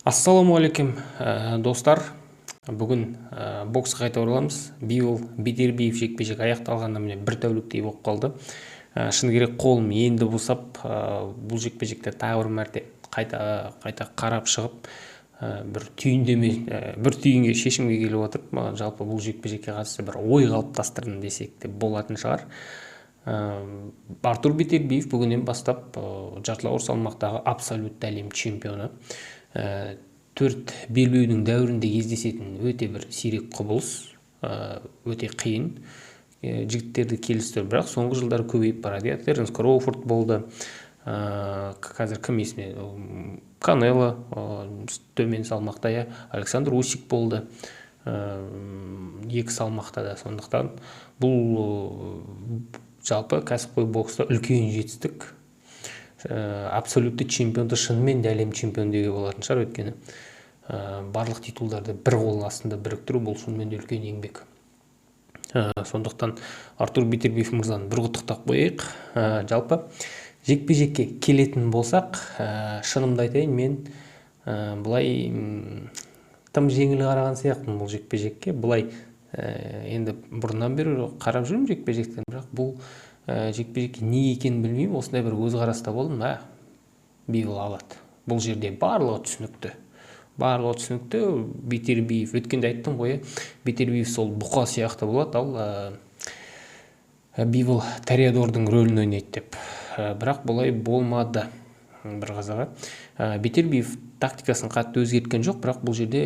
Ассалаумағалейкум достар. Бүгін боксқа қайта ораламыз. Бейтербиев жекпе-жек аяқталғанда міне бір тәуліктей болып қалды. Шыны керек қолым енді босап, бұл жекпе-жекті тағы бір мәрте қайта қарап шығып, бір түйінге шешімге келіп отырып, маған жалпы бұл жекпе-жекке қатысты бір ой қалыптастырдым десек те болатын шығар. Артур Бейтербиев бүгіннен бастап жартылай салмақтағы абсолютті әлем чемпионы. Төрт белбеудің дәуірінде кездесетін өте бір сирек құбылыс, өте қиын жігіттерді келістіру, бірақ соңғы жылдары көбейіп барады. Теренс Кроуфорд болды, қазір кім есіме, Канело, төмен салмақта Александр Усик болды, екі салмақта да. Сондықтан бұл жалпы кәсіпқой бокста үлкен жетістік. Абсолютті чемпионды шынымен де әлем чемпион деуге болатын шығар, өйткені барлық титулдарды бір қол астында біріктіру бұл шынымен де үлкен еңбек. Сондықтан Артур Бейтербиев мырзаны бір құттықтап қояйық. Жалпы жекпе-жекке келетін болсақ, шынымды айтайын, мен бұлай тым жеңіл қараған сияқтымын бұл жекпе-жекке. Бұлай енді бұрыннан бері қарап жүрмін жекпе-жектен, бірақ бұл жекпе-жекке не екенін білмеймін, осындай бір көзқараста болдым. Бивол алады. Бұл жерде барлығы түсінікті. Бейтербиев, өткенде айттым ғой, Бейтербиев сол бұқа сияқты болады, ал Бивол Тореадордың рөлін ойнайды деп. Бірақ бұлай болмады. Бір қызығы, Бейтербиев тактикасын қатты өзгерткен жоқ, бірақ бұл жерде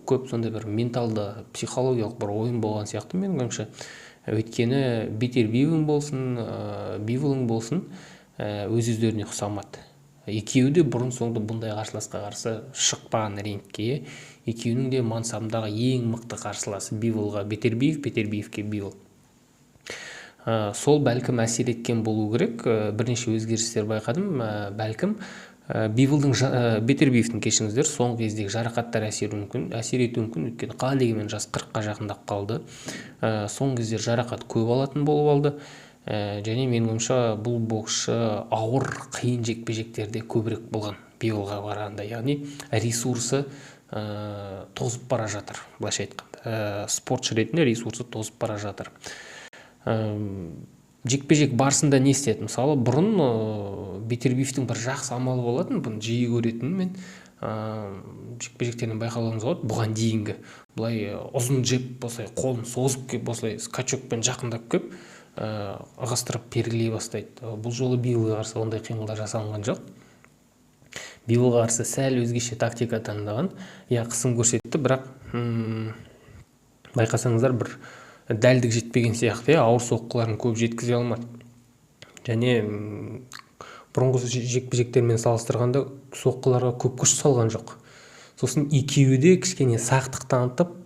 көп сондай бір менталды, психологиялық бір ойын болған сияқты менің ойымша. Өйткені Бейтербиевің болсын, Биволың болсын, өз-өздеріне ұқсамады. Екеуі де бұрын соңды бұндай қарсыласқа қарсы шықпаған рингке. Екеуінің де мансабындағы ең мықты қарсыласы Биволға Бейтербиев, Бейтербиевке Бивол. Сол бәлкім әсер еткен болу керек. Бірнеше өзгерістер байқадым. Бәлкім Бейтербиевтің, кешіңіздер, соңғы кездегі жарақаттар әсер етуі мүмкін, өйткені қала дегенмен жас 40-қа жақындап қалды. Соңғы кездер жарақат көп алатын болып алды. Және менің ойымша бұл боксшы ауыр, қиын жекпе-жектерде көбірек болған Биволға қарағанда. Яғни ресурсы тозып бара жатыр, былайша айтқанда. Спортшы ретінде ресурсы тозып бара жатыр. Жекпе-жек барысында не істеді? Мысалы, бұрын Бейтербиевтің бір жақсы амалы болатын, бұны жиі көретін мен жекпе-жектерінен байқалуыңыз болады. Бұған дейінгі бұлай ұзын жеп, осылай қолын созып кеп, осылай скачокпен жақындап кеп, ығыстырып пергілей бастайды. Бұл жолы Биволға қарсы ондай қимылдар жасалынған жоқ. Биволға қарсы сәл өзгеше тактика таңдаған, қысым көрсетті, бірақ байқасаңыздар бір дәлдік жетпеген сияқты, ауыр соққыларын көп жеткізе алмады. Және бұрынғы жекпе-жектермен салыстырғанда соққыларға көп күш салған жоқ. Сосын екеуі де кішкене сақтық танытып,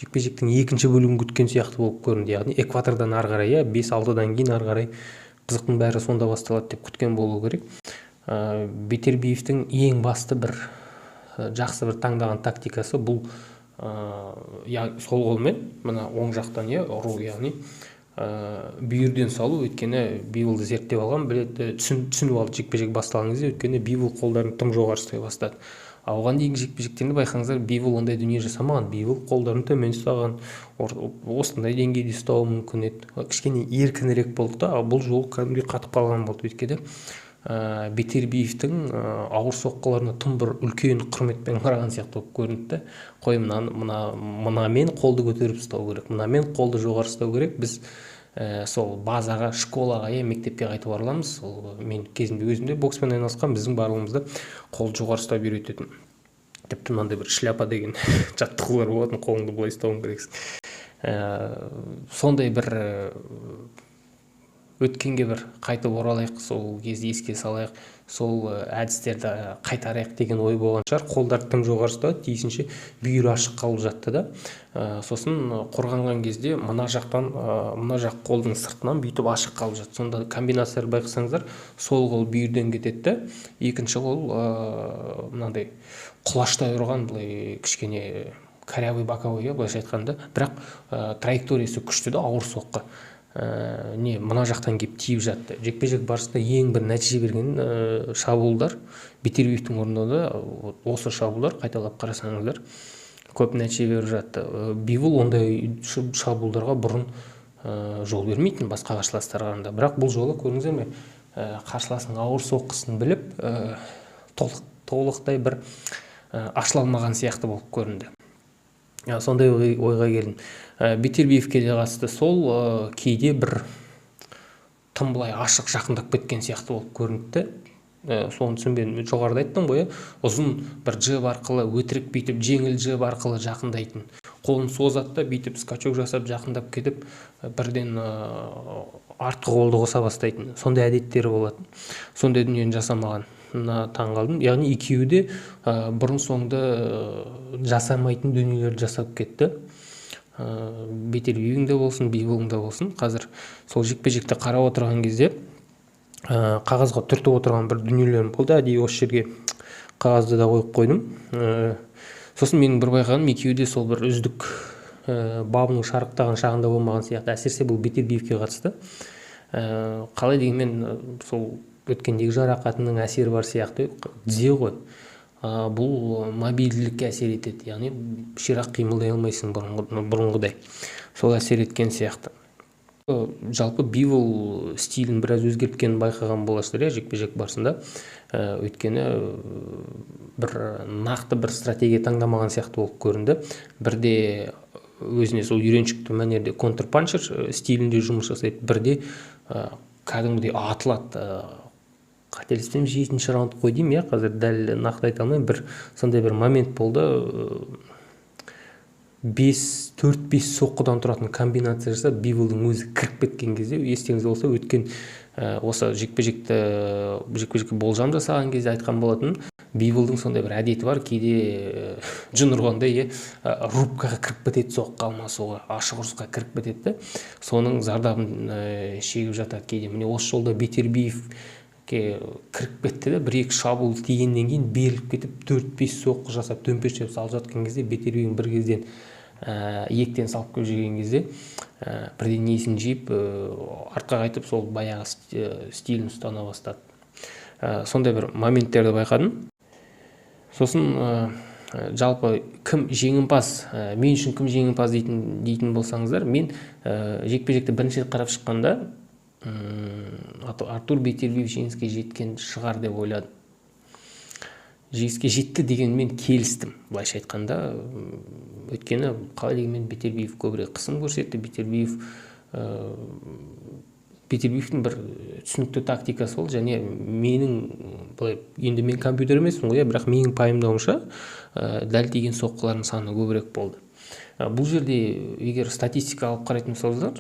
жекпе-жектің екінші бөлігін күткен сияқты болып көрінді. Яғни экватордан ары қарай, 5-6-дан кейін ары қарай қызықтың бәрі сонда басталады деп күткен болу керек. Бейтербиевтің ең басты бір жақсы бір таңдаған тактикасы бұл сол қолмен, мына оң жақтан ұру, яғни бүйірден салу. Өйткені Биволды зерттеп алған, түсініп алды жекпе-жек басталған кезде, өйткені Бивол қолдарын тым жоғары ұстай бастады. Оған дейінгі жекпе-жектерінде байқаңыздар, Бивол ондай дүние жасамаған. Бивол қолдарын төмен ұстаған, осындай деңгейде ұстауы мүмкін еді. Кішкене еркінірек болды да, бұл жол кәдімгідей қатып қалған болды. Өйткені Бейтербиевтің ауыр соққыларына тым бір үлкен құрметпен қараған сияқты болып көрінді. Қой, мынамен қолды көтеріп ұстау керек, мынамен қолды жоғары ұстау керек. Біз сол базаға, школаға, мектепке қайтып ораламыз. Мен кезінде өзімде бокспен айналысқан, біздің барлығымызды қолды жоғары ұстап үйрететін. Тіпті мынандай бір шляпа деген жаттығулар болатын, қолыңды былай ұстауың керексің. Сондай бір өткенге бір қайтып оралайық, сол кезде еске салайық, сол әдістерді қайтарайық деген ой болған шығар. Қолдар тым жоғары ұстады, тиісінше бүйір ашық қалып жатты да. Сосын қорғанған кезде мына жақ қолдың сыртынан бүйтіп ашық қалып жатты. Сонда комбинациялар байқасаңыздар, сол қол бүйірден кетеді, екінші қол мынандай құлаштай ұрған, былай кішкене корявый боковой, былайша айтқанда, бірақ траекториясы күшті да, ауыр соққы. не мына жақтан келіп тиіп жатты. Жекпе-жек барысында ең бір нәтиже берген шабуылдар Бейтербиевтің орындауда осы шабуылдар, қайталап қарасаңыздар, көп нәтиже беріп жатты. Бивол ондай шабуылдарға бұрын жол бермейтін басқа қарсыластарға, бірақ бұл жолы көрдіңіздер ме, қарсыласының ауыр соққысын біліп толықтай бір ашыла алмаған сияқты болып көрінді. Сондай ойға келдім. Бейтербиевке де қатысты сол кейде бір тым былай ашық жақындап кеткен сияқты болып көрінді. Соны түсінбедім. Жоғарыда айттым ғой, ұзын бір джеб арқылы, өтірік бүйтіп жеңіл джеб арқылы жақындайтын, қолын созады да бүйтіп скачок жасап жақындап кетіп бірден артқы қолды қоса бастайтын, сондай әдеттері болатын. Сондай дүниені жасамаған таң қалдым. Яғни екеуі де бұрын соңды жасамайтын дүниелерді жасап кетті. Бейтербиевің де болсын, Биволдың да болсын. Қазір сол жекпе-жекті қарап отырған кезде қағазға түртіп отырған бір дүниелерім болды. Әдейі осы жерге қағазды да қойып қойдым. Сосын менің бір байқағаным, екеуі де сол бір үздік бабының шарықтаған шағында болмаған сияқты. Әсіресе бұл Бейтербиевке қатысты. Қалай дегенмен сол өткендегі жарақатының әсері бар сияқты. Тізе ғой. Бұл мобильділікке әсер етеді. Яғни ширақ қимылдай алмайсың бұрынғыдай. Сол әсер еткен сияқты. Жалпы Бивол стилін біраз өзгерткенін байқаған боласыздар, жекпе-жек барысында. Өйткені бір нақты бір стратегия таңдамаған сияқты болып көрінді. Бірде өзіне сол үйреншікті мәнерде контрпанчер стилінде жұмыс жасайды, бірде кәдімгідей атылады. Қателеспесем 7-ші раунд қой деймін, қазір дәл нақты айта алмаймын. Бір сондай бір момент болды. 4-5 соққыдан тұратын комбинация жасап, Биволдың өзі кіріп кеткен кезде, естеріңізде болса, өткен осы жекпе-жекке болжам жасаған кезде айтқан болатын. Биволдың сондай бір әдеті бар, кейде жын ұрғанда рубкаға кіріп кетеді, соққы алмасуға, ашық ұрысқа кіріп кетеді. Соның зардабын шегіп жатады кейде. Міне осы жолда Бейтербиевке кіріп кетті де, 1-2 шабуыл тигеннен кейін беріліп кетіп 4-5 соққы жасап төмпештеп салып жатқан кезде Бейтербиевің бір кезден ектен салып көп жеген кезде бірден несін жиып артқа қайтып сол баяғы стилін ұстана бастады. Сондай бір моменттерді байқадым. Сосын жалпы кім жеңімпаз, мен үшін кім жеңімпаз дейтін болсаңыздар, мен жекпе-жекті бірінші рет қарап шыққанда Артур Бейтербиев жеңіске жеткен шығар деп ойладым. Жеңіске жетті деген мен келістім, былайша айтқанда. Өйткені қалай дегенмен Бейтербиев көбірек қысым көрсетті. Бейтербиевтің бір түсінікті тактикасы ол, және енді мен компьютер емеспін ғой, бірақ менің пайымдауымша дәл тиген соққылардың саны көбірек болды. Бұл жерде егер статистика алып қарайтын болсаңыздар,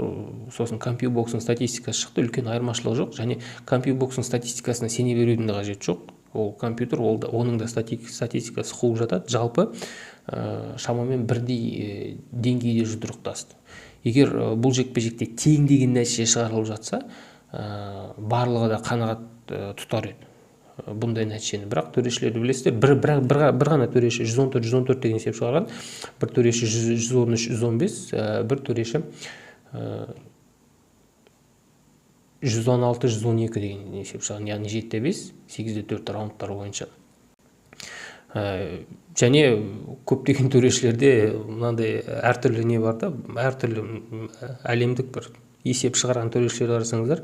сосын компьюбоксың статистикасы шықты, үлкен айырмашылығы жоқ, және компьюбоксың статистикасына сене берудің де қажеті жоқ. Ол компьютер, оның да статистикасы қуып жатады. Жалпы шамамен бірдей деңгейде жұдырықтасты. Егер бұл жекпе-жекте тең деген нәтиже шығарылып жатса, барлығы да қанағат тұтар еді бұндай нәтижені. Бірақ төрешілерді білесіздер, бір ғана төреші 114-114 деген есеп шығарған, бір төреші 113-115, бір төреші 116-112 деген есеп шығарған, яғни 7-5, 8-4 раундтар бойынша. Және көптеген төрешілерде мынандай әртүрлі не бар да, әртүрлі әлемдік бір есеп шығарған төрешілер қарасаңыздар,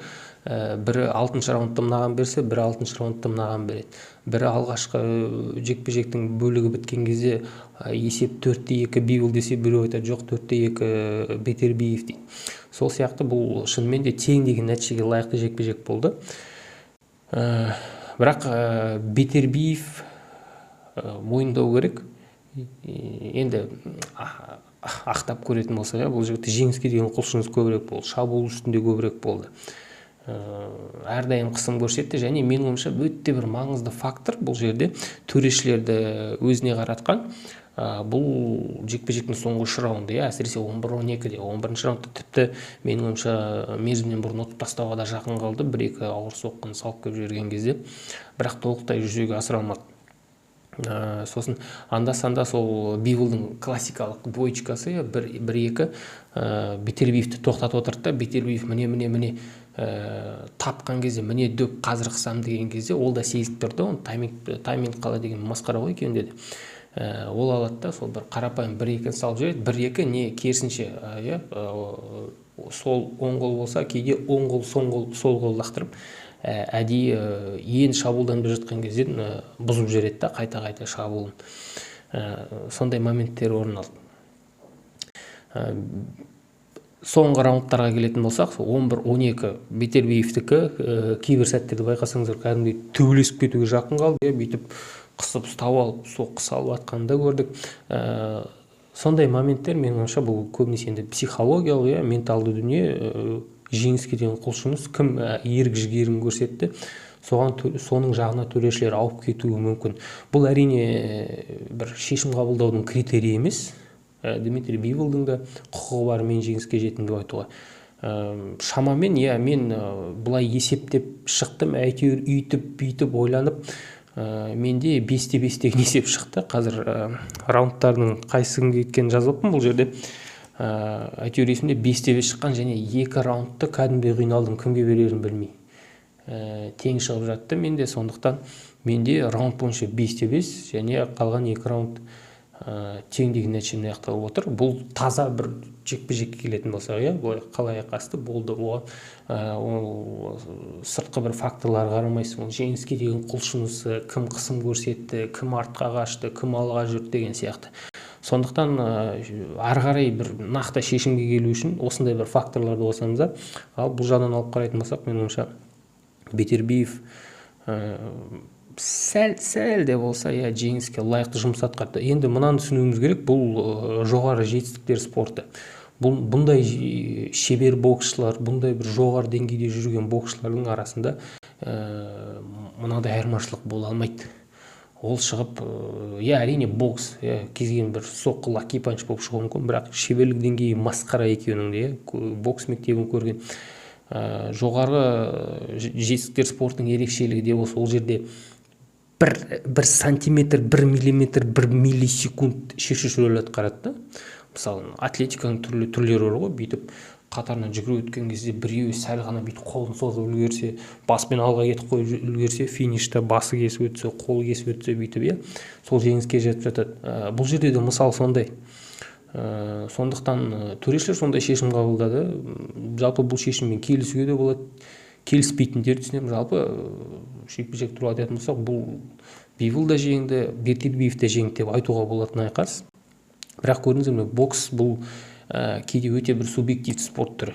бірі 6-шы раундта мынаған берсе, бірі 6-шы раундта мынаған береді. Бірі алғашқы жекпе-жектің бөлігі біткен кезде есеп 4-2 Бивол десе, біреу айтады жоқ 4-2 Бейтербиев дейді. Сол сияқты бұл шынымен де тең деген нәтижеге лайықты жекпе-жек болды. Бірақ Бейтербиев мойындау керек. Енді ақтап көретін болса, бұл жігітті жеңіске деген құлшыныс көбірек болды, шабуыл үстінде көбірек болды. Әрдайым қысым көрсетті, және менің ойымша өте бір маңызды фактор бұл жерде төрешілерді өзіне қаратқан. Бұл жекпе-жектің соңғы 3 раунды, әсіресе 11-12-де, 11-ші раундта тіпті менің ойымша мерзімнен бұрын ұтып тастауға да жақын қалды, 1-2 ауыр соққыны салып келіп жіберген кезде, бірақ толықтай жүзеге асыра алмады. Сосын анда-санда сол Биволдың классикалық двоечкасы бір-екі Бетербиевті тоқтатып отырды да, Бетербиев міне тапқан кезде міне дөп қазір қысам деген кезде ол да сезіп тұрды, оны тайминг қалай деген масқара ғой екен деді. Ол алады да сол бір қарапайым бір-екі салып жібереді, бір-екі не керісінше сол оң қол болса кейде оң қол сол қол лақтырып әдейі ең шабуылданып жатқан кезде бұзып жібереді да қайта шабуылын. Сондай моменттер орын алды. Соңғы раундтарға келетін болсақ, 11-12 Бетербиевтікі кейбір сәттерді байқасаңыздар кәдімгідей төбелесіп кетуге жақын қалды, бүйтіп қысып ұстап алып соққы салып атқанын да көрдік. Сондай моменттер менің ойымша бұл көбінесе енді психологиялық, менталды дүние. Жеңіске деген құлшыныс, кім ерік жігерін көрсетті, соның жағына төрешілер ауып кетуі мүмкін. Бұл әрине бір шешім қабылдаудың критерийі емес. Дмитрий Биволдың да құқығы бар мен жеңіске жеттім деп айтуға. Шамамен мен бұлай есептеп шықтым, әйтеуір үйтіп ойланып, менде 5-5 деген есеп шықты. Қазір раундтардың қайсысын кеткенін жазбаппын бұл жерде. Әйтеуір есімде 5-5 шыққан, және 2 раундты кәдімгідей қиналдым, кімге берерін білмей. Тең шығып жатты менде, сондықтан менде раунд бойынша 5-5 және қалған 2 раунд тең деген нәтижемен аяқталып отыр. Бұл таза бір жекпе-жекке келетін болса, бұл қалай айқасты болды, оған сыртқы бір факторларға қарамайсың, ол жеңіске деген құлшынысы, кім қысым көрсетті, кім артқа қашты, кім алға жүрді деген сияқты. Сондықтан ары қарай бір нақты шешімге келу үшін осындай бір факторларды қосамыз. Ал бұл жағынан алып қарайтын болсақ, менің ойымша Бетербиев сәл де болса жеңіске лайықты жұмыс атқарды. Енді мынаны түсінуіміз керек, бұл жоғары жетістіктер спорты. Бұндай шебер боксшылар, бұндай бір жоғары деңгейде жүрген боксшылардың арасында мынадай айырмашылық бола алмайды. Ол шығып, әрине бокс, кез келген бір соққы лаки-панч болып шығуы мүмкін, бірақ шеберлік деңгейі масқара екеуінің де, бокс мектебін көрген. Жоғары жетістіктер спорттың ерекшелігі де осы, ол жерде бір сантиметр, 1 миллиметр, 1 миллисекунд шешуші рөл атқарады. Мысалы, атлетиканың түрлері бар ғой, бүйтіп қатарынан жүгіріп өткен кезде біреуі сәл ғана бүйтіп қолын созып үлгерсе, баспен алға кетіп қойып үлгерсе, финиште басы кесіп өтсе, қолы кесіп өтсе, бүйтіп сол жеңіске жетіп жатады. Бұл жерде де мысал сондай. Сондықтан төрешілер сондай шешім қабылдады. Жалпы бұл шешіммен келісуге де болады, келіспейтіндерді түсінемін. Жалпы жекпе-жек туралы айтатын болсақ, бұл Бивол да жеңді, Бетербиев те жеңді деп айтуға болатын айқас. Бірақ көрдіңіздер ме, бокс бұл кейде өте бір субъективті спорт түрі.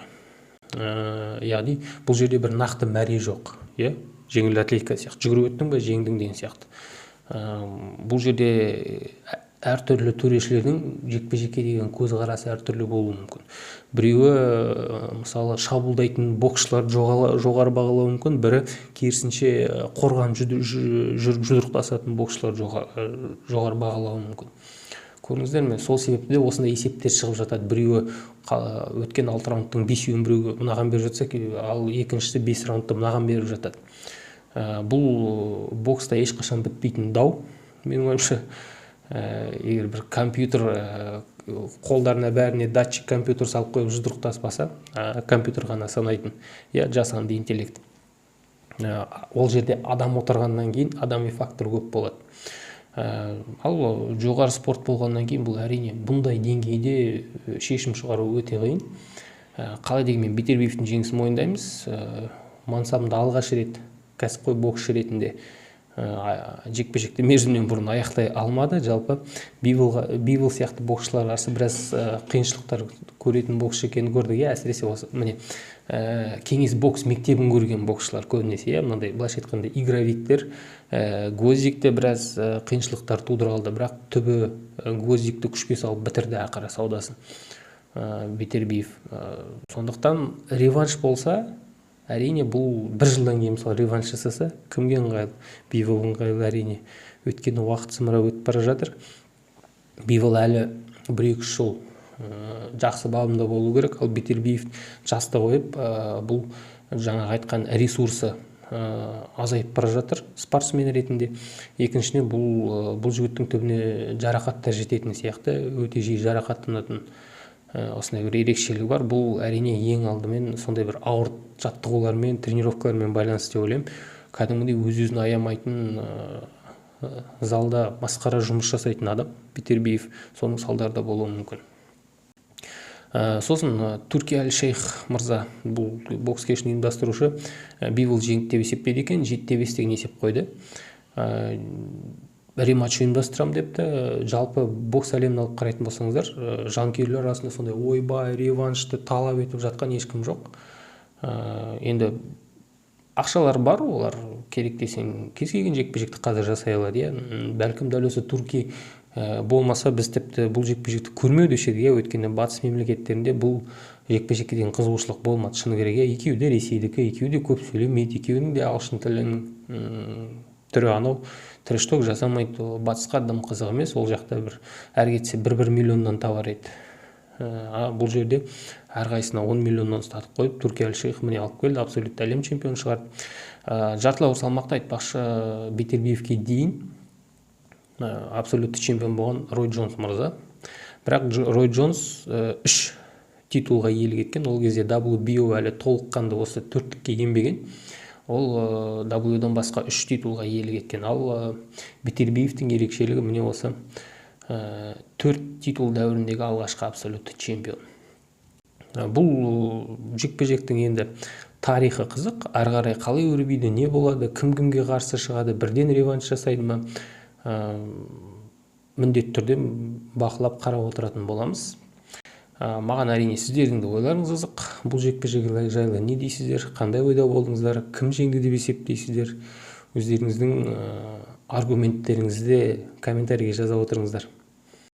Яғни бұл жерде бір нақты мәре жоқ. Жеңіл атлетика сияқты, жүгіріп өттің бе, жеңдің деген сияқты. Бұл жерде әртүрлі төрешілердің жекпе-жекке деген көзқарасы әртүрлі болуы мүмкін. Біреуі мысалы шабуылдайтын боксшыларды жоғары бағалауы мүмкін, бірі керісінше қорған жұдырықтасатын боксшылар жоғары бағалауы мүмкін. Көрдіңіздер ме? Сол себепті де осындай есептер шығып жатады. Біреуі өткен 6 раундтың 5-еуін біреуге мынаған беріп жатса, ал екіншісі 5 раундты мынаған беріп жатады. Бұл бокста ешқашан бітпейтін дау. Менің ойымша, егер бір компьютер қолдарына бәріне датчик компьютер салып қойып жұдырықтаспаса, компьютер ғана санайтын, жасанды интеллект. Ол жерде адам отырғаннан кейін адами фактор көп болады. Ал жоғары спорт болғаннан кейін бұл әрине бұндай деңгейде шешім шығару өте қиын. Қалай дегенмен Бетербиевтің жеңісін мойындаймыз. Мансабында алғаш рет кәсіпқой боксшы ретінде жекпе-жекті мерзімнен бұрын аяқтай алмады. Жалпы Бивол сияқты боксшылар арасы біраз қиыншылықтар көретін боксшы екенін көрдік. Әсіресе осы міне кеңес бокс мектебін көрген боксшылар көбінесе, мынандай былайша айтқанда игровиктер, Гвоздикте біраз қиыншылықтар тудырғалды, бірақ түбі Гвоздикті күшке салып бітірді ақыры саудасын Бетербиев. Сондықтан реванш болса, әрине бұл бір жылдан кейін мысалы реванш жасаса, кімге ыңғайлы? Бивол ыңғайлы әрине. Өйткені уақыт зымырап өтіп бара жатыр. Бивол әлі 1-2 жыл жақсы бабында болу керек, ал Бетербиев жасты қойып, бұл жаңағы айтқан ресурсы азайып бара жатыр спортсмен ретінде. Екіншіден бұл жігіттің түбіне жарақаттар жететін сияқты, өте жиі жарақаттанатын осындай бір ерекшелігі бар. Бұл әрине ең алдымен сондай бір ауыр жаттығулармен, тренировкалармен байланысты деп ойлаймын. Кәдімгідей өз-өзін аямайтын, залда масқара жұмыс жасайтын адам Бетербиев, соның салдары да болуы мүмкін. Сосын Турки Аль-Шейх мырза, бұл бокс кешін ұйымдастырушы, Бивол жеңді деп есептеді екен, 7-5 деген есеп қойды. Рематч ұйымдастырам депті. Жалпы бокс әлемін алып қарайтын болсаңыздар, жанкүйерлер арасында сондай ойбай реваншты талап етіп жатқан ешкім жоқ. Енді ақшалар бар, олар керек десең кез келген жекпе-жекті қазір жасай алады. Бәлкім дәл осы Турки болмаса біз тіпті бұл жекпе-жекті көрмеу деші едік. Өйткені батыс мемлекеттерінде бұл жекпе-жекке деген қызығушылық болмады. Шыны керек, екеуі де Ресейдікі, екеуі де көп сөйлемейді, екеуінің де ағылшын тілінің түрі анау трэшток жасамайды. Батысқа дым қызық емес, ол жақта бір әр кетсе 1 миллионнан табар еді. Бұл жерде әрқайсына 10 миллионнан ұстатып қойып, Турки Аль-Шейх міне алып келді, абсолютті әлем чемпионы шығарды. Жартылай ауыр салмақта айтпақшы, Бетербиевке дейін абсолютті чемпион болған Рой Джонс мырза. Бірақ Рой Джонс 3 титулға иелік еткен. Ол кезде WBO әлі толыққанды осы төрттікке енбеген. Ол WBO-дан басқа 3 титулға иелік еткен. Ал Бетербиевтің ерекшелігі міне осы 4 титул дәуіріндегі алғашқы абсолютті чемпион. Бұл жекпе-жектің енді тарихы қызық. Ары қарай қалай өрбиді, не болады, кім-кімге қарсы шығады, бірден реванш жасайды ма, міндетті түрде бақылап қарап отыратын боламыз. Маған әрине сіздердің де ойларыңыз қызық. Бұл жекпе-жек жайлы не дейсіздер, қандай ойда болдыңыздар, кім жеңді деп есептейсіздер? Өздеріңіздің аргументтеріңізді комментарийге жаза отырыңыздар.